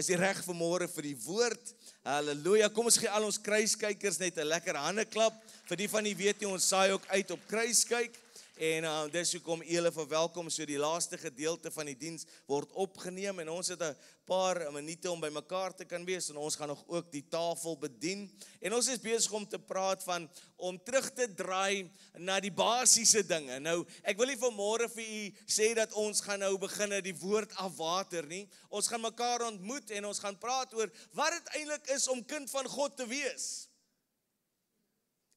Is jy reg vanmôre vir die woord? Halleluja, kom ons gee al ons kruiskykers net 'n lekker handeklap. Vir die van die weet nie, ons saai ook uit op kruiskyk. En dis hoekom julle verwelkom. So die laaste gedeelte van die diens word opgeneem en ons het 'n paar minute om by mekaar te kan wees en ons gaan nog ook die tafel bedien. En ons is besig om te praat van om terug te draai na die basiese dinge. Nou, ek wil nie vanmôre vir u sê dat ons gaan nou begin die woord afwater nie. Ons gaan mekaar ontmoet en ons gaan praat oor wat dit eintlik is om kind van God te wees.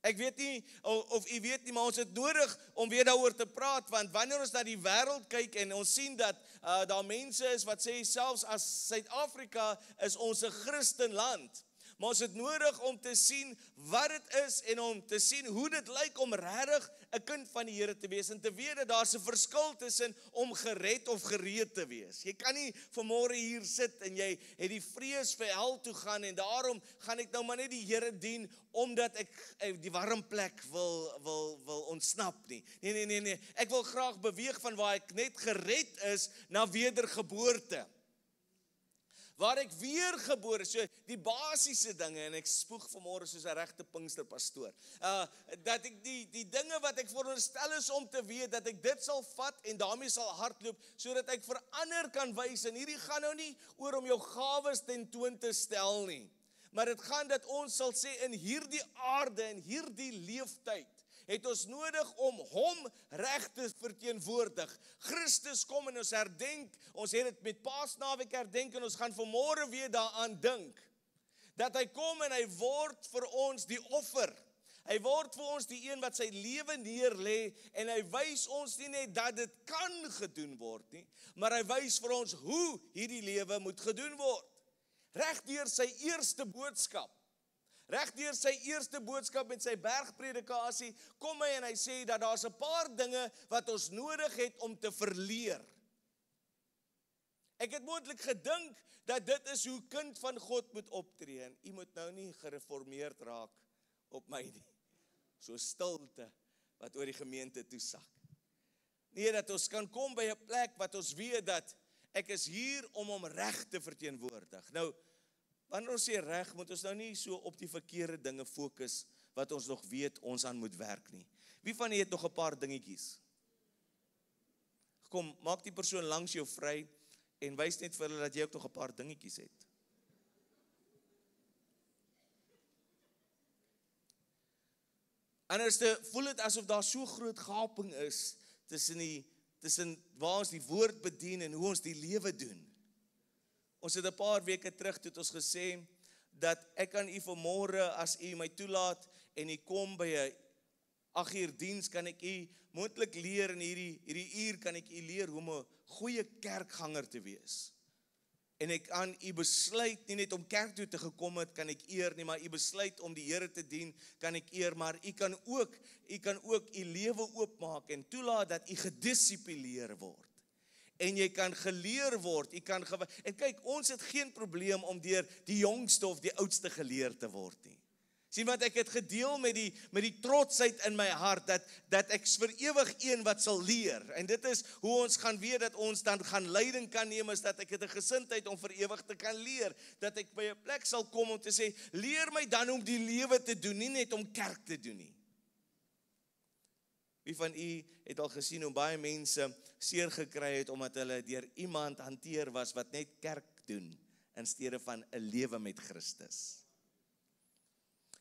Ek weet nie of u weet nie, maar ons het nodig om weer daaroor te praat, want wanneer ons na die wêreld kyk en ons sien dat daar mense is wat sê selfs as Suid-Afrika is ons 'n Christenland. Maar ons het nodig om te sien wat dit is en om te sien hoe dit lyk om regtig 'n kind van die Here te wees en te weet dat daar 'n verskil tussen om gered of gereed te wees. Jy kan nie vanmôre hier sit en jy het die vrees vir hel toe gaan en daarom gaan ek nou maar net die Here dien omdat ek die warm plek wil ontsnap nie. Nee. Ek wil graag beweeg van waar ek net gered is na wedergeboorte. Waar ek weergebore is, so die basiese dinge, en ek spoeg vanmôre soos 'n regte Pinksterpastoor, dat ek die dinge wat ek veronderstel is om te weet, dat ek dit sal vat en daarmee sal hardloop, sodat ek vir ander kan wys, en hierdie gaan nou nie oor om jou gawes tentoon te stel nie, maar dit gaan dat ons sal sê, in hierdie aarde, in hierdie leeftyd, het ons nodig om hom reg te verteenwoordig. Christus kom en ons herdenk, ons het dit met Paasnaweek herdenk en ons gaan vanmôre weer daaraan dink, dat hy kom en hy word vir ons die offer. Hy word vir ons die een wat sy lewe neerlê en hy wys ons nie net dat dit kan gedoen word nie, maar hy wys vir ons hoe hierdie lewe moet gedoen word. Regdeur sy eerste boodskap. Regdeur sy eerste boodskap met sy bergpredikasie, kom hy en hy sê dat daar's 'n paar dinge wat ons nodig het om te verleer. Ek het moontlik gedink dat dit is hoe kind van God moet optree. En u moet nou nie gereformeerd raak op my nie. So stilte wat oor die gemeente toesak. Nee, dat ons kan kom by 'n plek wat ons weet dat ek is hier om hom reg te verteenwoordig. Nou, wanneer ons sê reg, moet ons nou nie so op die verkeerde dinge fokus wat ons nog weet ons aan moet werk nie. Wie van julle het nog 'n paar dingetjies? Kom, maak die persoon langs jou vry en wys net vir hulle dat jy ook nog 'n paar dingetjies het. Anderste voel dit asof daar so groot gaping is tussen waar ons die woord bedien en hoe ons die lewe doen. Ons het 'n paar weke terug het ons gesê dat ek kan u vanmôre, as u my toelaat en u kom by 'n 8 uur diens, kan ek u moontlik leer in hierdie uur kan ek u leer hoe om 'n goeie kerkganger te wees. En ek kan u besluit nie net om kerk toe te gekom het, kan ek eer nie, maar u besluit om die Here te dien, kan ek eer, maar u kan ook u lewe oopmaak en toelaat dat u gedissiplineer word. En jy kan geleer word, en kyk, ons het geen probleem om deur die jongste of die oudste geleer te word nie. Sien wat ek het gedeel met die trotsheid in my hart, dat ek vir ewig een wat sal leer, en dit is hoe ons gaan weet dat ons dan gaan leiding kan neem, is dat ek het 'n gesindheid om vir ewig te kan leer, dat ek by 'n plek sal kom om te sê, leer my dan om die lewe te doen, nie net om kerk te doen nie. Wie van u het al gesien hoe baie mense seer gekry het, omdat hulle deur iemand hanteer was wat net kerk doen, in steede van 'n lewe met Christus.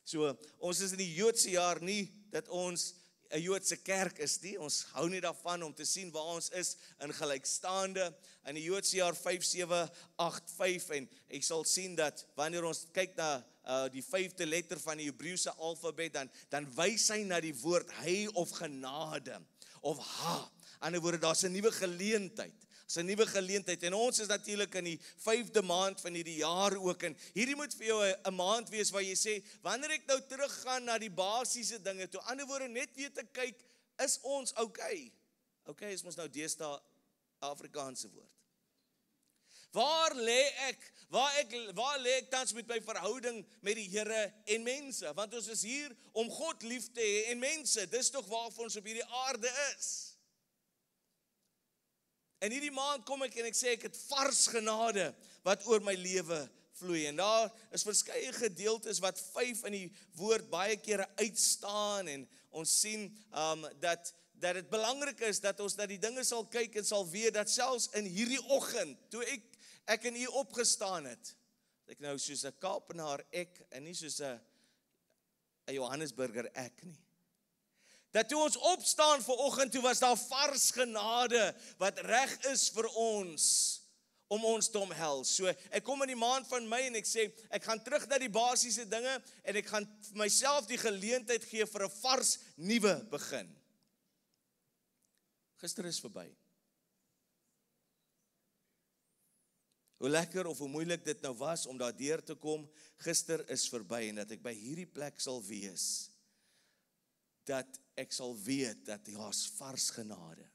So, ons is in die Joodse jaar nie, dat ons 'n Joodse kerk is nie, ons hou nie daarvan om te sien waar ons is, in gelykstaande, in die Joodse jaar 5785, en ek sal sien dat, wanneer ons kyk na die 5de letter van die Hebreëse alfabet, dan wys hy na die woord hy of genade, of ha, ander woorde, daar's 'n nuwe geleentheid, en ons is natuurlik in die 5de maand van hierdie jaar ook, en hierdie moet vir jou 'n maand wees waar jy sê, wanneer ek nou teruggaan na die basiese dinge toe, ander woorde, net weer te kyk, is ons okay? Okay is mos nou deesdae Afrikaanse woord. Waar lê ek tans met my verhouding met die Here en mense? Want ons is hier om God lief te hê en mense, dis tog waarvoor ons op hierdie aarde is. In hierdie maand kom ek en ek sê ek het vars genade wat oor my lewe vloei. En daar is verskeie gedeeltes wat 5 in die woord baie kere uitstaan en ons sien dat dit belangrik is dat ons na die dinge sal kyk en sal weet dat selfs in hierdie oggend, toe ek en u opgestaan het, ek nou soos 'n Kaapenaar ek en nie soos 'n Johannesburger ek nie. Dat toe ons opstaan vir oggend, toe was daar vars genade wat reg is vir ons om ons te omhels. So ek kom in die maand van Mei en ek sê ek gaan terug na die basiese dinge en ek gaan vir myself die geleentheid gee vir 'n vars nuwe begin. Gister is verby. Hoe lekker of hoe moeilik dit nou was om daar deur te kom, gister is verby en dat ek by hierdie plek sal wees, dat ek sal weet dat daar's vars genade.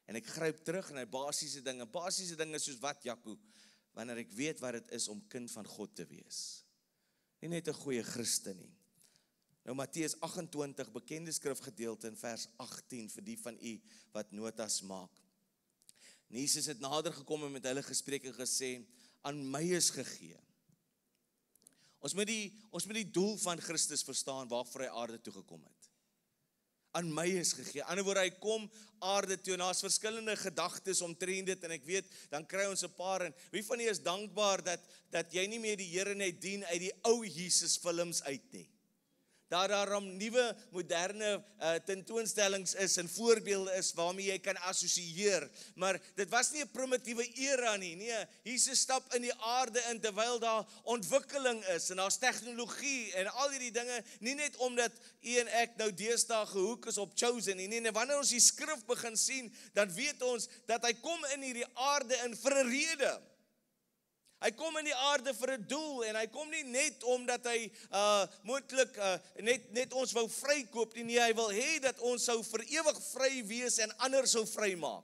En ek gryp terug na basiese dinge soos wat, Jaco, wanneer ek weet wat dit is om kind van God te wees. Nie net 'n goeie Christen nie. Nou Matteus 28, bekende skrifgedeelte in vers 18, vir die van u wat notas maak. Jesus het nader gekom en met hulle gespreek en gesê, aan my is gegee. Ons moet die doel van Christus verstaan waarvoor hy aarde toe gekom het. Aan my is gegee. Aan die ander woorde, hy kom aarde toe en daar's verskillende gedagtes omtrent dit en ek weet, dan kry ons 'n paar en wie van julle is dankbaar dat jy nie meer die Here net dien uit die ou Jesus films uit nie. Daar nuwe moderne tentoonstellings is en voorbeelde is waarmee jy kan assosieer, maar dit was nie 'n primitiewe era nie. Nee, Jesus stap in die aarde in terwyl daar ontwikkeling is en daar's tegnologie en al hierdie dinge, nie net omdat u en ek nou deesdae gehoek is op Chosen nie. Nee, wanneer ons die skrif begin sien, dan weet ons dat hy kom in hierdie aarde in vir 'n rede. Hy kom in die aarde vir 'n doel en hy kom nie net omdat hy moontlik net ons wou vrykoop nie. Nee, hy wil hê dat ons sou vir ewig vry wees en ander sou vrymaak.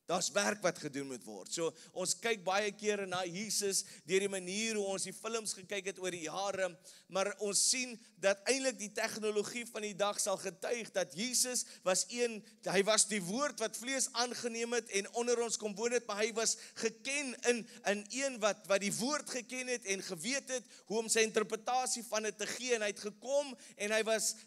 Daar's werk wat gedoen moet word. So ons kyk baie kere na Jesus deur die manier hoe ons die films gekyk het oor die jare, maar ons sien dat eintlik die tegnologie van die dag sal getuig dat Jesus was hy was die woord wat vlees aangeneem het en onder ons kom woon het, maar hy was geken in een wat die woord geken het en geweet het hoe om sy interpretasie van dit te gee en hy het gekom en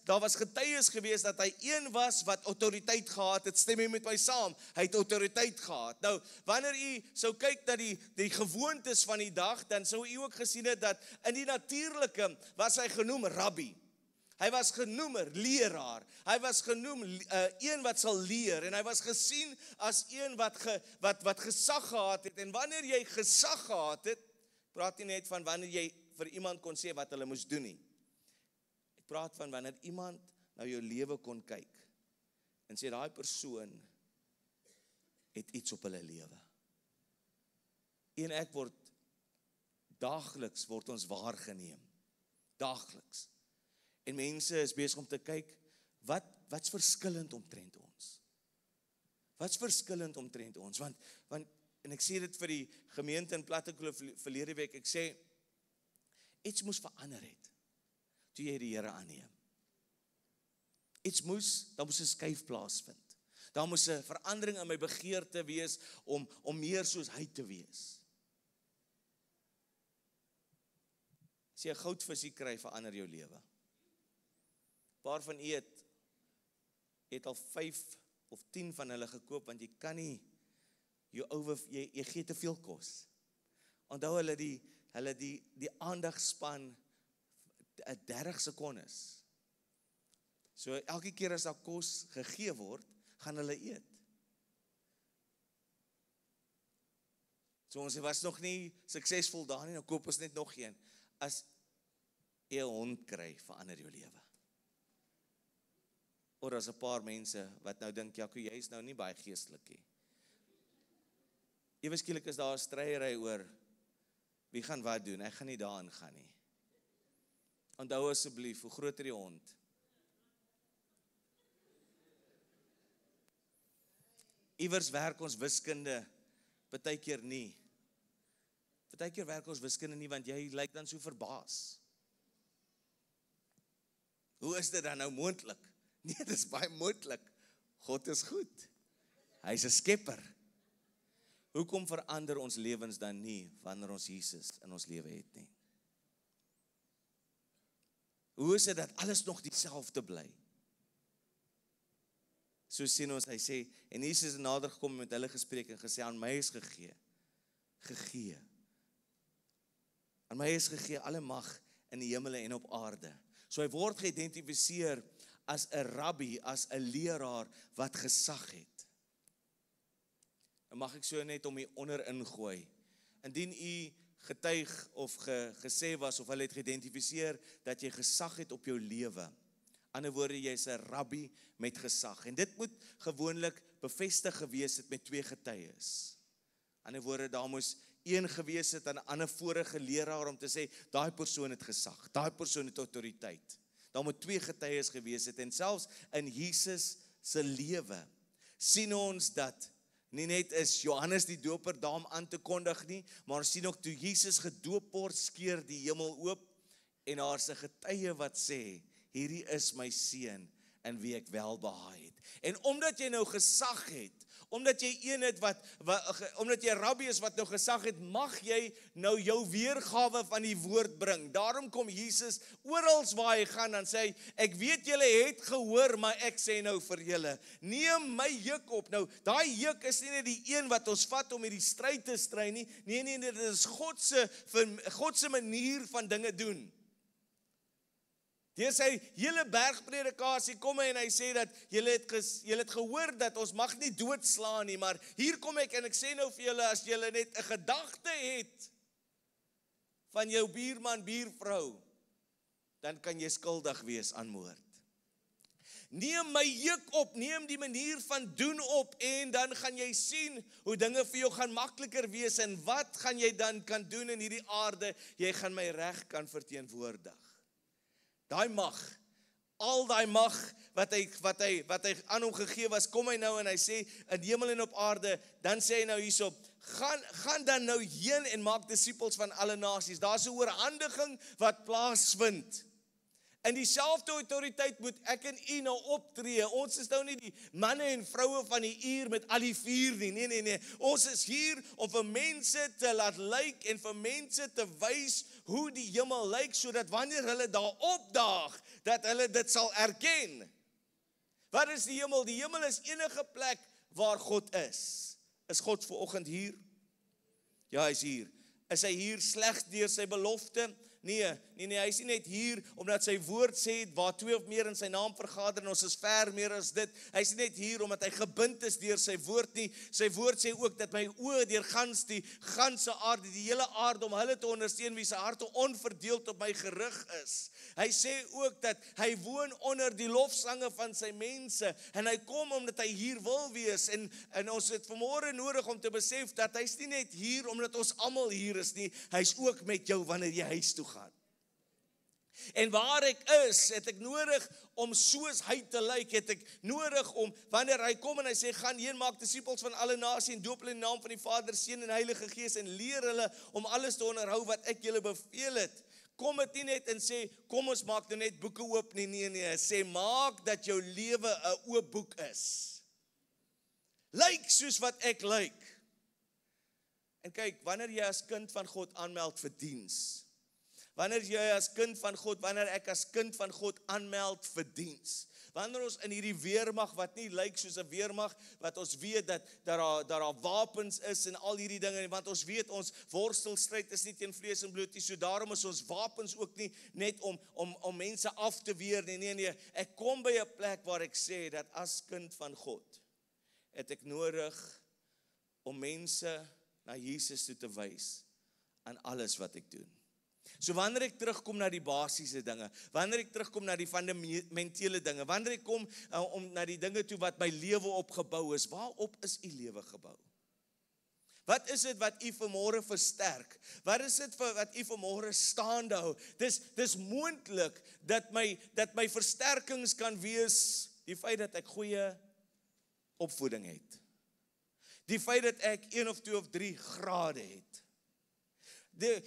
daar was getuies gewees dat hy een was wat autoriteit gehad het. Stem jy met my saam? Hy het autoriteit gehad. Nou, wanneer u sou kyk na die gewoontes van die dag, dan sou u ook gesien het dat in die natuurlike was hy genoem rabbi. Hy was genoem leraar. Hy was genoem een wat sal leer en hy was gesien as een wat gesag gehad het. En wanneer jy gesag gehad het, praat nie net van wanneer jy vir iemand kon sê wat hulle moes doen nie. Ek praat van wanneer iemand na jou lewe kon kyk en sê daai persoon het iets op hulle lewe. En ek daagliks word ons waargeneem. Daagliks. En mense is besig om te kyk, wat's verskillend omtrent ons? Wat's verskillend omtrent ons? Want en ek sê dit vir die gemeente in Plattekloof verlede week, ek sê, iets moes verander het, toe jy die Here aanneem. Daar moes 'n skuif plaasvind. Daar moes 'n verandering in my begeerte wees om meer soos hy te wees. As jy 'n goudvisie kry, verander jou lewe. 'n Paar van u het al 5 of 10 van hulle gekoop, want jy kan nie, jy gee te veel kos. Onthou hulle die aandagspan 30 sekondes. So elke keer as daar kos gegee word, gaan hulle eet. So ons was nog nie suksesvol daar nie, nou koop ons net nog een. As jy 'n hond kry, verander jou lewe. Of as 'n paar mense wat nou dink, Jaco, jy is nou nie baie geestelik nie. Ewe skielik is daar 'n stryery oor wie gaan wat doen. Ek gaan nie daarin gaan nie. Onthou asseblief, hoe groter die hond, iewers werk ons wiskunde, partykeer nie. Partykeer werk ons wiskunde nie, want jy lyk dan so verbaas. Hoe is dit dan nou moontlik? Nee, dit is baie moontlik. God is goed. Hy is 'n skepper. Hoekom verander ons lewens dan nie wanneer ons Jesus in ons lewe het nie? Hoe is dit dat alles nog dieselfde bly? So sien ons, hy sê, en Jesus het nader gekom met hulle gespreek en gesê, aan my is gegee. Aan my is gegee alle mag in die hemele en op aarde. So hy word geïdentifiseer as 'n rabbi, as 'n leraar wat gesag het. En mag ek so net om u onderin gooi. Indien u getuig of gesê was of hulle het geïdentifiseer dat jy gesag het op jou lewe. Ander woorde, jy's 'n rabbi met gesag. En dit moet gewoonlik bevestig gewees het met 2 getuies. Ander woorde, daar moes een gewees het aan 'n ander vorige leraar om te sê, daai persoon het gesag, daai persoon het autoriteit. Daar moet 2 getuies gewees het. En selfs in Jesus se lewe sien ons dat nie net is Johannes die doper daarom aan te kondig nie, maar ons sien ook toe Jesus gedoop word, skeur die hemel oop en daar's 'n getuie wat sê, hierdie is my seun in wie ek welbehaag het. En omdat jy nou gesag het, omdat jy een het omdat jy 'n rabbi is wat nou gesag het, mag jy nou jou weergawe van die woord bring. Daarom kom Jesus oral waar hy gaan, dan sê hy, ek weet julle het gehoor, maar ek sê nou vir julle, neem my juk op. Nou, daai juk is nie net die een wat ons vat om hierdie stryd te stry nie. Nee, dit is God se manier van dinge doen. Deur sy hele bergpredikasie kom hy en hy sê dat julle het gehoor dat ons mag nie doodslaan nie, maar hier kom ek en ek sê nou vir julle, as julle net 'n gedagte het van jou buurman, buurvrou, dan kan jy skuldig wees aan moord. Neem my juk op, neem die manier van doen op en dan gaan jy sien hoe dinge vir jou gaan makliker wees en wat gaan jy dan kan doen in hierdie aarde, jy gaan my reg kan verteenwoordig. Daai mag, al daai mag wat hy aan hom gegee was, kom hy nou en hy sê, in hemel en op aarde, dan sê hy nou hierso, gaan dan nou heen en maak disippels van alle nasies. Daar's 'n oorhandiging wat plaasvind. In dieselfde autoriteit moet ek en u nou optree. Ons is nou nie die manne en vroue van die uur met al die 4 nie. Nee. Ons is hier om vir mense te laat lyk en vir mense te wys hoe die hemel lyk, sodat wanneer hulle daar opdaag, dat hulle dit sal erken. Wat is die hemel? Die hemel is enige plek waar God is. Is God vanoggend hier? Ja, hy is hier. Is hy hier slegs deur sy belofte? Nee, hy is nie net hier omdat sy woord sê, waar 2 of meer in sy naam vergader en ons is ver meer as dit. Hy is nie net hier omdat hy gebind is deur sy woord nie. Sy woord sê ook dat my oë deur die ganse aarde, die hele aarde, om hulle te ondersteun wie se harte onverdeeld op my gerig is. Hy sê ook dat hy woon onder die lofsange van sy mense en hy kom omdat hy hier wil wees en ons het vanmôre nodig om te besef dat hy's nie net hier omdat ons almal hier is nie, hy's ook met jou wanneer jy huis toe gaan. En waar ek is, het ek nodig om soos hy te lyk, het ek nodig om, wanneer hy kom en hy sê, gaan heen maak disippels van alle nasies en doop hulle in die naam van die Vader, Seun en Heilige Gees en leer hulle om alles te onderhou wat ek julle beveel het. Kom dit nie net en sê, kom ons maak nou net boeke oop nie, nee, sê maak dat jou lewe 'n oop boek is. Lyk soos wat ek lyk. En kyk, wanneer jy as kind van God aanmeld vir diens, wanneer ek as kind van God aanmeld vir diens, wanneer ons in hierdie weermag wat nie lyk soos 'n weermag, wat ons weet dat daar wapens is en al hierdie dinge, want ons weet ons worstelstryd is nie teen vlees en bloed nie, so daarom is ons wapens ook nie net om mense af te weer nie, nee, ek kom by 'n plek waar ek sê dat as kind van God, het ek nodig om mense na Jesus toe te wys aan alles wat ek doen. So wanneer ek terugkom na die basiese dinge, wanneer ek terugkom na die fundamentele dinge, wanneer ek kom om na die dinge toe wat my lewe opgebou is, waarop is u lewe gebou? Wat is dit wat u vanmôre versterk? Wat is dit wat u vanmôre staande hou? Dis moontlik dat my versterkings kan wees die feit dat ek goeie opvoeding het. Die feit dat ek 1 of 2 of 3 grade het.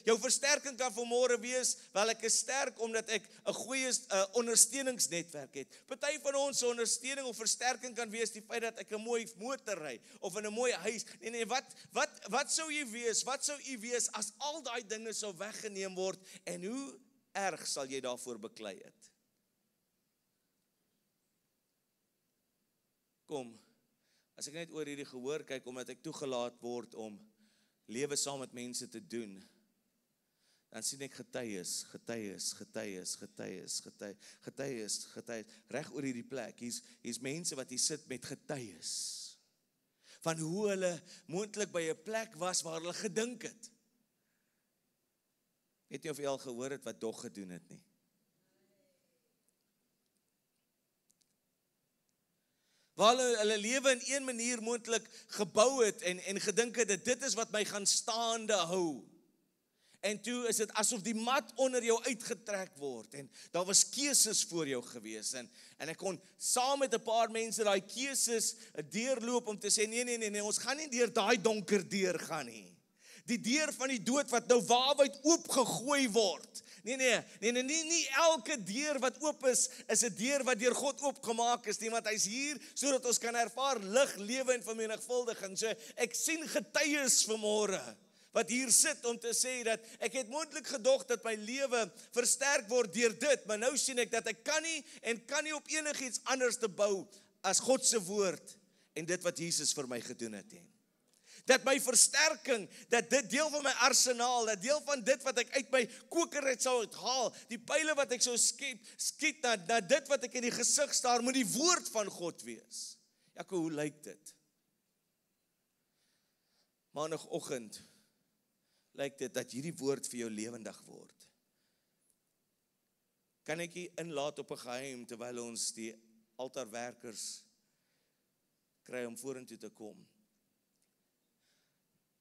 Jou versterking kan vanmôre wees, wel ek is sterk omdat ek 'n goeie ondersteuningsnetwerk het. Party van ons se ondersteuning of versterking kan wees die feit dat ek 'n mooi motor ry of in 'n mooi huis. Nee, wat sou jy wees? Wat sou u wees as al daai dinge sou weggeneem word en hoe erg sal jy daarvoor beklei het? Kom, as ek net oor hierdie gehoor kyk, omdat ek toegelaat word om lewe saam met mense te doen, dan sien ek getuies, reg oor hierdie plek. Hier's mense wat hier sit met getuies, van hoe hulle moontlik by 'n plek was waar hulle gedink het. Weet nie of jy al gehoor het wat Dog gedoen het nie. Waar hulle lewe in een manier moontlik gebou het en gedink het, dit is wat my gaan staande hou. En toe is dit asof die mat onder jou uitgetrek word en daar was keuses voor jou gewees en ek kon saam met 'n paar mense daai keuses deurloop om te sê nee, ons gaan nie deur daai donker deur gaan nie. Die deur van die dood wat nou waawyd oopgegooi word. Nee, elke deur wat oop is 'n deur wat deur God oopgemaak is nie, want hy's hier sodat ons kan ervaar lig, lewe en vermenigvuldiging. So ek sien getuies vanmôre wat hier sit om te sê dat ek het moontlik gedog dat my lewe versterk word deur dit, maar nou sien ek dat ek kan nie op enigiets anders te bou as God se woord en dit wat Jesus vir my gedoen het nie. Dat my versterking, dat dit deel van my arsenaal, dat deel van dit wat ek uit my koker uit sal haal, die pile wat ek sou skiet na dit wat ek in die gesig staar, moet die woord van God wees. Jaco, hoe lyk dit? Maandagoggend lyk dit dat hierdie woord vir jou lewendig word. Kan ek hier inlaat op 'n geheim terwyl ons die altaarwerkers kry om vorentoe te kom?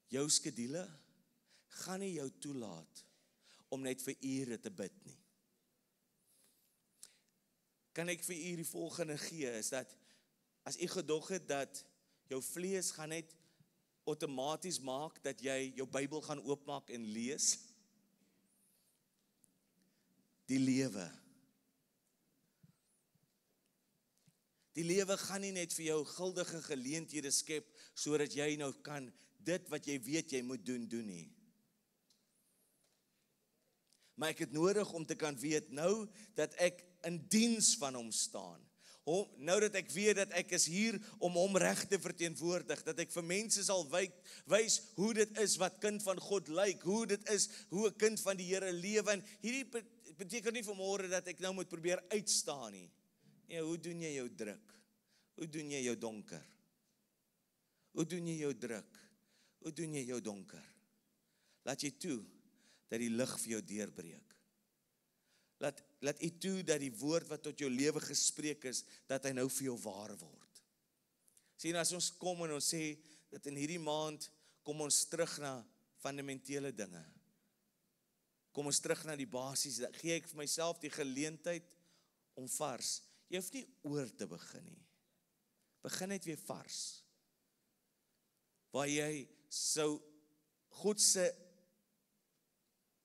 Jou skedule gaan nie jou toelaat om net vir ure te bid nie. Kan ek vir u die volgende gee, is dat as u gedog het dat jou vlees gaan net outomaties maak dat jy jou Bybel gaan oopmaak en lees, die lewe gaan nie net vir jou guldige geleenthede skep sodat jy nou kan dit wat jy weet jy moet doen nie. Maar ek het nodig om te kan weet nou dat ek in diens van hom staan. Nou dat ek weet dat ek is hier om hom reg te verteenwoordig, dat ek vir mense sal wys hoe dit is wat kind van God lyk, hoe dit is hoe 'n kind van die Here lewe. En hierdie beteken nie vanmôre dat ek nou moet probeer uitstaan nie. Nee, hoe doen jy jou druk? Hoe doen jy jou donker? Hoe doen jy jou druk? Hoe doen jy jou donker? Laat jy toe dat die lig vir jou deurbreek. Laat jy toe dat die woord wat tot jou lewe gespreek is, dat hy nou vir jou waar word. Sien, as ons kom en ons sê, dat in hierdie maand, kom ons terug na fundamentele dinge. Kom ons terug na die basies, dan gee ek vir myself die geleentheid om vars. Jy hoef nie oor te begin nie. Begin net weer vars. Waar jy sou God se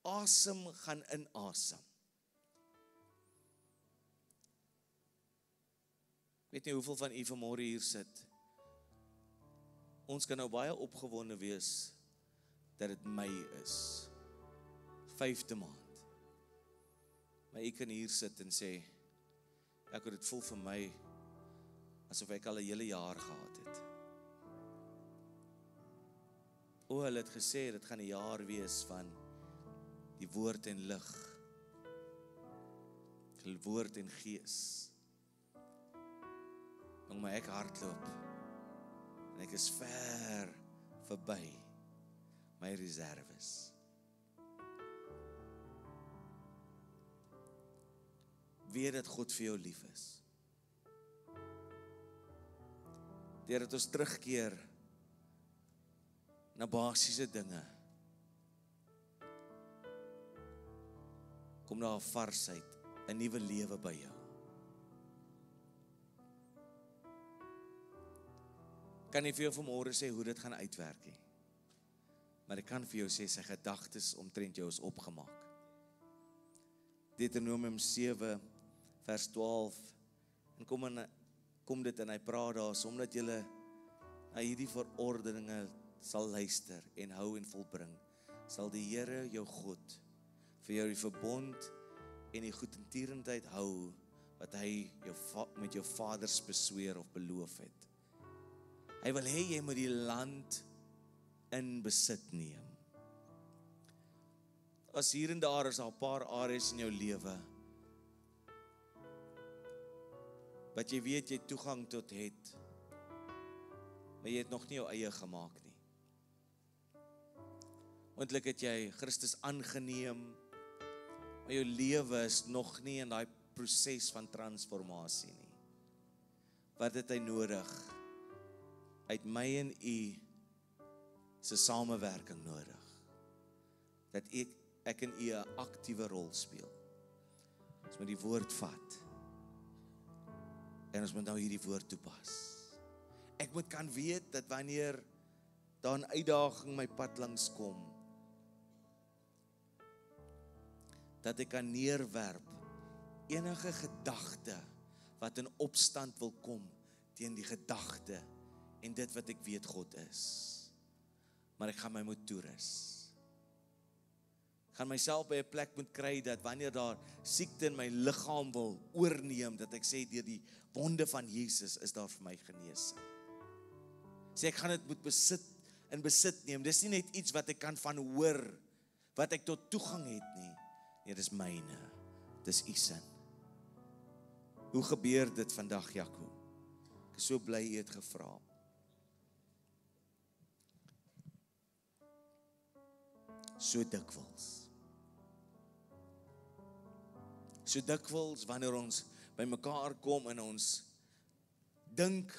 asem gaan inasem. Weet nie hoeveel van u vanmôre hier sit. Ons kan nou baie opgewonde wees dat dit Mei is. 5de maand. Maar ek kan hier sit en sê, ek het dit voel vir my asof ek al 'n hele jaar gehad het. Hulle het gesê, dit gaan 'n jaar wees van die woord en lig, die woord en gees. Maar ek hardloop, en ek is ver verby my reserves. Weet dat God vir jou lief is. Deurdat ons terugkeer na basiese dinge, kom daar 'n varsheid, 'n nuwe lewe by jou. Kan nie vir jou vanmôre sê hoe dit gaan uitwerk nie. maar ek kan vir jou sê, sy gedagtes omtrent jou is opgemaak. Deuteronomium 7 vers 12, en kom dit en hy praat daar, omdat julle na hierdie verordeninge sal luister en hou en volbring, sal die Here jou God vir jou die verbond en die goedertierenheid hou, wat hy met jou vaders besweer of beloof het. Hy wil hê jy moet die land in besit neem. As hier en daar is daar 'n paar areas in jou lewe wat jy weet jy toegang tot het, maar jy het nog nie jou eie gemaak nie. Moontlik het jy Christus aangeneem, maar jou lewe is nog nie in daai proses van transformasie nie. Wat het hy nodig? Uit my en u se samewerking nodig. Dat ek en u 'n aktiewe rol speel. Ons moet die woord vat. En ons moet nou hierdie woord toepas. Ek moet kan weet dat wanneer daar 'n uitdaging my pad langs kom, dat ek kan neerwerp enige gedagte wat in opstand wil kom teen die gedagte en dit wat ek weet God is. Maar ek gaan my moet toerus. Ek gaan myself by 'n plek moet kry dat wanneer daar siekte in my liggaam wil oorneem, dat ek sê deur die wonde van Jesus is daar vir my genesing. Sê ek gaan dit moet besit neem. Dis nie net iets wat ek kan van hoor, wat ek tot toegang het nie. Nee, dis myne. Dis u sin. Hoe gebeur dit vandag, Jaco? Ek is so bly u het gevra. So dikwels wanneer ons by mekaar kom en ons dink,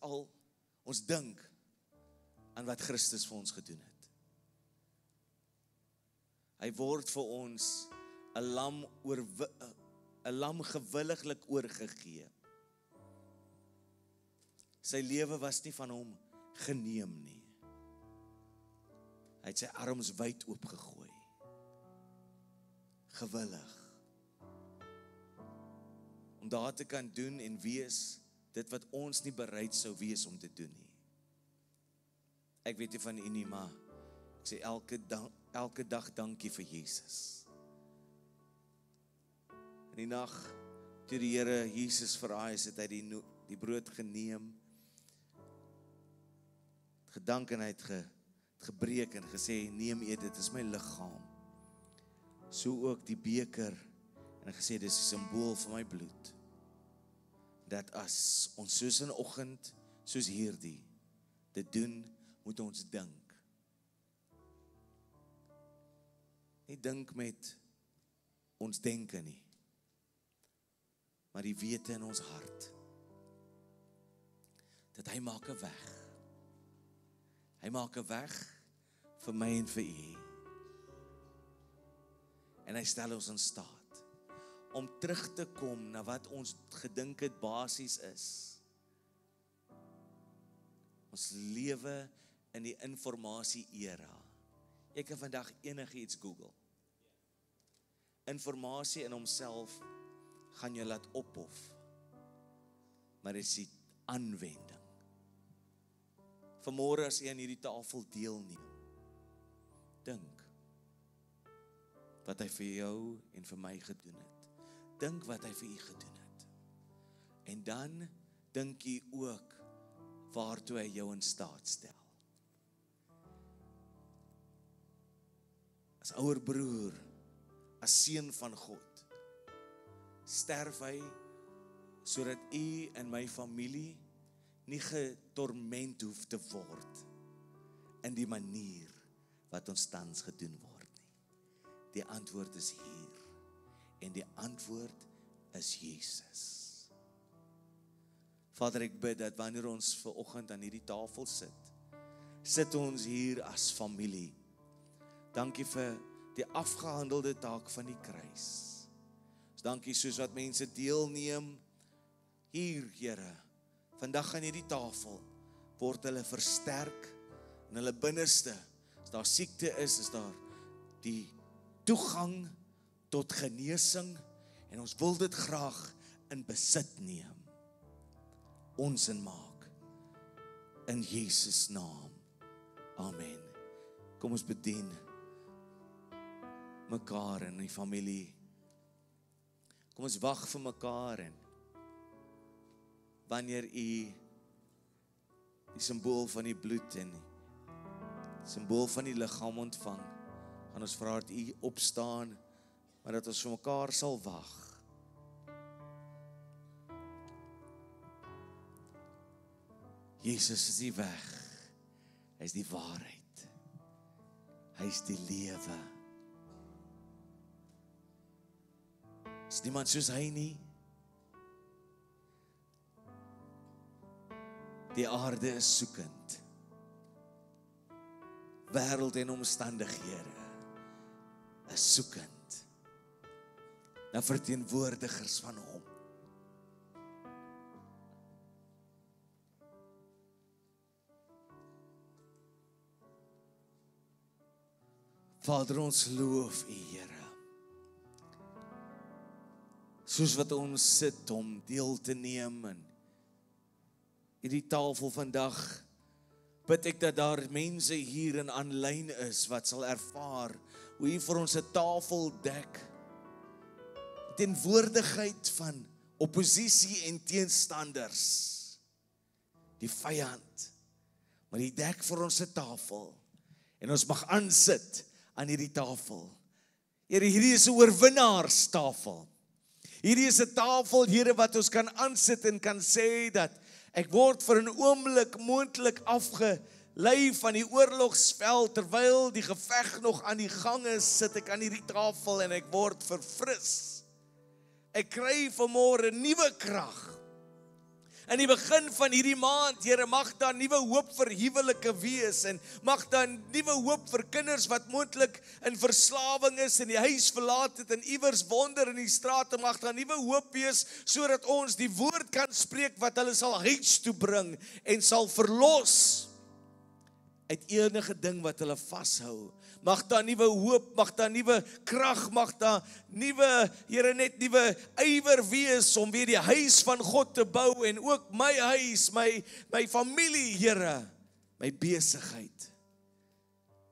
ons dink aan wat Christus vir ons gedoen het. Hy word vir ons 'n lam gewilliglik oorgegee. Sy lewe was nie van hom geneem nie. Hy het sy arms wyd oopgegooi. Gewillig. Om daar te kan doen en wees dit wat ons nie bereid sou wees om te doen nie. Ek weet nie van u nie, maar ek sê elke dag dankie vir Jesus. In die nag, toe die Here Jesus verraai is, het hy die brood geneem, gedank en hy het gebreek en gesê, neem eet, dit is my liggaam. So ook die beker, en hy gesê, dis 'n simbool vir my bloed. Dat as ons soos in oggend, soos hierdie, dit doen, moet ons dink. Nie dink met ons denke nie, maar die wete in ons hart, dat hy maak 'n weg. Hy maak 'n weg vir my en vir u. En hy stel ons in staat om terug te kom na wat ons gedink het basies is. Ons lewe in die informasie era. Jy kan vandag enigiets Google. Informasie in homself gaan jou laat ophof. Maar dit is die aanwending. Vanmôre as jy aan hierdie tafel deelneem, dink wat hy vir jou en vir my gedoen het. Dink wat hy vir u gedoen het. En dan dink jy ook waartoe hy jou in staat stel. As ouer broer, as seun van God, sterf hy sodat u en my familie nie getorment hoef te word in die manier wat ons tans gedoen word nie. Die antwoord is hier en die antwoord is Jesus. Vader, ek bid dat wanneer ons vanoggend aan hierdie tafel sit ons hier as familie. Dankie vir die afgehandelde taak van die kruis. Dankie soos wat mense deelneem hier, Here. Vandag aan hierdie tafel word hulle versterk in hulle binneste. As daar siekte is daar die toegang tot genesing en ons wil dit graag in besit neem. Ons in maak. In Jesus naam. Amen. Kom ons bedien mekaar in die familie. Kom ons wag vir mekaar en wanneer u die simbool van die bloed en die simbool van die liggaam ontvang, gaan ons vra dat u opstaan, maar dat ons vir mekaar sal wag. Jesus is die weg, hy is die waarheid, hy is die lewe. Is niemand soos hy nie? Die aarde is soekend. Wêreld en omstandighede is soekend na verteenwoordigers van hom. Vader, ons loof u, Here. Soos wat ons sit om deel te neem in hierdie tafel vandag, bid ek dat daar mense hier en aanlyn is wat sal ervaar hoe u vir ons 'n tafel dek. Teenwoordigheid van oppositie en teenstanders. Die vyand. Maar u dek vir ons 'n tafel en ons mag aansit aan hierdie tafel. Here, hierdie is 'n oorwinnaarstafel. Hierdie is 'n tafel, Here, wat ons kan aansit en kan sê dat ek word vir 'n oomblik moontlik afgelei van die oorlogsveld, terwyl die geveg nog aan die gang is, sit ek aan hierdie tafel en ek word verfris. Ek kry vanmôre nuwe krag. In die begin van hierdie maand, Here, mag daar nuwe hoop vir huwelike wees en mag daar nuwe hoop vir kinders wat moontlik in verslawing is en die huis verlaat het en iewers wonder in die strate, mag daar nuwe hoop wees sodat ons die woord kan spreek wat hulle sal huis toe bring en sal verlos uit enige ding wat hulle vashou. Mag daar nuwe hoop, mag daar nuwe krag, mag daar nuwe, Here, net nuwe ywer wees om weer die huis van God te bou en ook my huis, my familie, Here, my besigheid,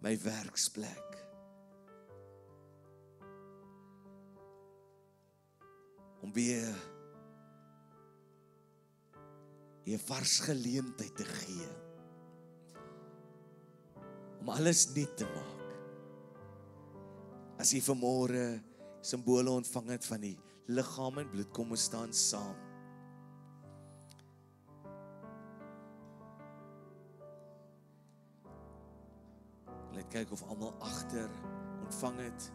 my werksplek. Om weer 'n vars geleentheid te gee. Om alles nuut te maak. As jy vanmôre simbole ontvang het van die liggaam en bloed, kom ons staan saam. Let kyk of almal agter ontvang het.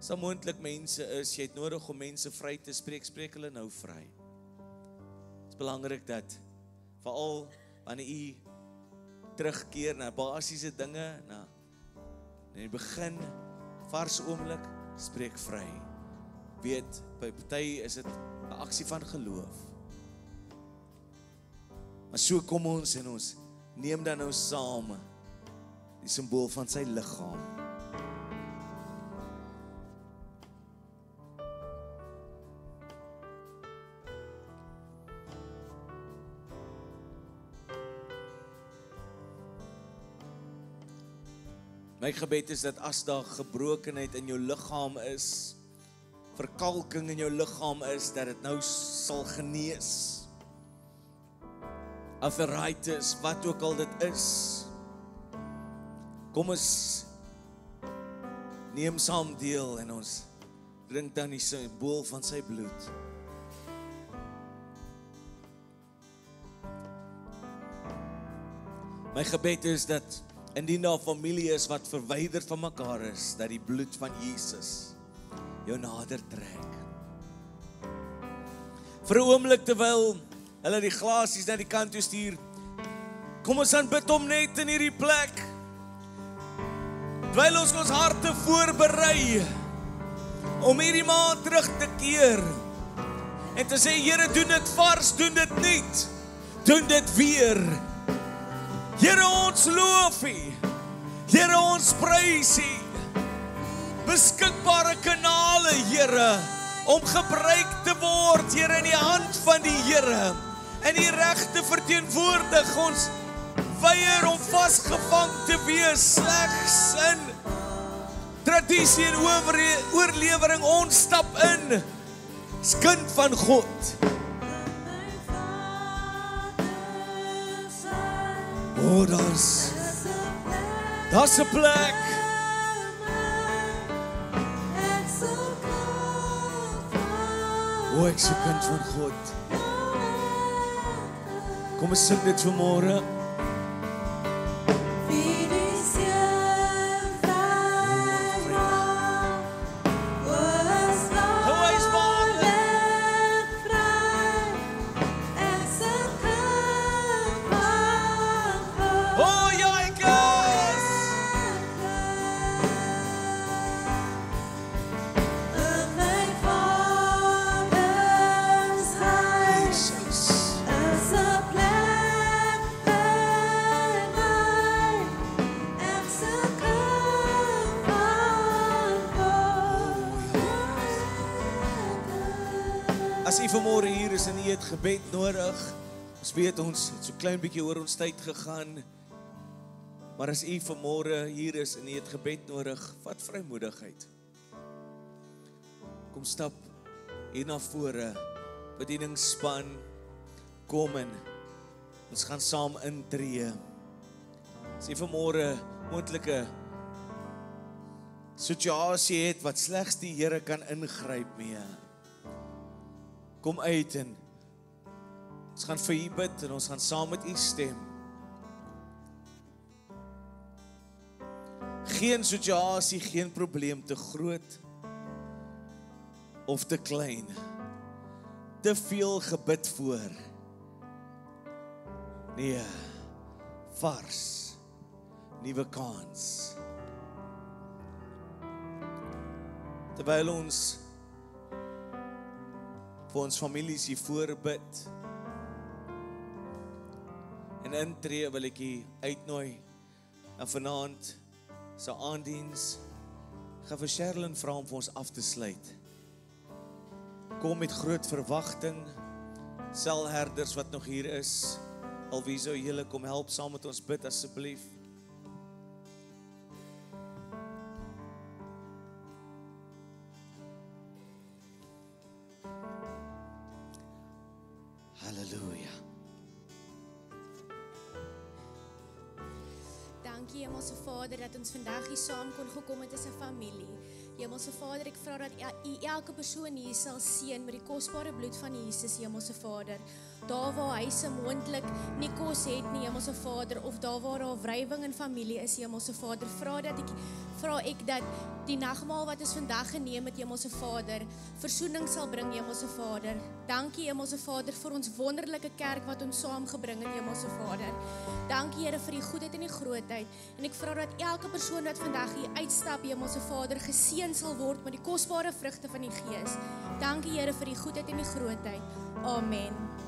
As daar moontlik mense is, jy het nodig om mense vry te spreek, spreek hulle nou vry. Het is belangrik dat, veral wanneer u terugkeer na basiese dinge, in die begin, vars oomblik, spreek vry. Weet, by party is dit 'n aksie van geloof. Maar so kom ons en ons neem dan nou saam die simbool van sy liggaam. My gebed is dat as daar gebrokenheid in jou liggaam is, verkalking in jou liggaam is, dat dit nou sal genees. Arthritis, wat ook al dit is. Kom ons neem saam deel en ons drink dan die simbool van sy bloed. My gebed is dat indien daar familie is wat verwyder van mekaar is, dat die bloed van Jesus jou nader trek. Vir 'n oomblik terwyl hulle die glasies na die kant toe stuur, kom ons aan bid om net in hierdie plek, terwyl ons harte voorberei, om hierdie maand terug te keer, en te sê, Here, doen dit vars, doen dit nuut, doen dit weer. Here, ons loof U. Here, ons prys U. Beskikbare kanale, Here, om gebruik te word, Here, in die hand van die Here, en die regte verteenwoordig. Ons weier om vasgevang te wees, slegs in tradisie en oorlewering. Ons stap in, as kind van God. O, daar's 'n plek. O, ek is 'n kind van God. Kom ons sing dit vanmôre. As u vanmôre hier is en u het gebed nodig, ons weet ons het so klein bietjie oor ons tyd gegaan, maar as u vanmôre hier is en u het gebed nodig, vat vrymoedigheid. Kom stap hier na vore, bedieningsspan, kom en ons gaan saam intree. As u vanmôre moontlike situasie het wat slegs die Here kan ingryp mee, kom uit en ons gaan vir u bid en ons gaan saam met u stem. Geen situasie, geen probleem te groot of te klein. Te veel gebid voor. Nee, vars, nuwe kans. Terwyl ons vir ons families hier voorbid en intree, wil ek u uitnooi en vanaand se aanddiens gaan vir Sherlyn vra om vir ons af te sluit. Kom met groot verwagting, selherders wat nog hier is, alwie sou julle kom help saam met ons bid asseblief. Halleluja. Dankie Hemelse Vader dat ons vandag hier saam kon gekom het as 'n familie. Hemelse Vader, ek vra dat u elke persoon hier sal seën met die kosbare bloed van Jesus, Hemelse Vader. Daar waar huise moontlik nie kos het nie, Hemelse Vader, of daar waar daar wrywing in familie is, Hemelse Vader, vra ek dat die nagmaal wat ons vandag geneem het, Hemelse Vader, versoening sal bring, Hemelse Vader. Dankie, Hemelse Vader, vir ons wonderlike kerk wat ons saamgebring het, Hemelse Vader. Dankie, Here, vir die goedheid en die grootheid. En ek vra dat elke persoon wat vandag hier uitstap, Hemelse Vader, geseën sal word met die kosbare vrugte van die Gees. Dankie, Here, vir die goedheid en die grootheid. Amen.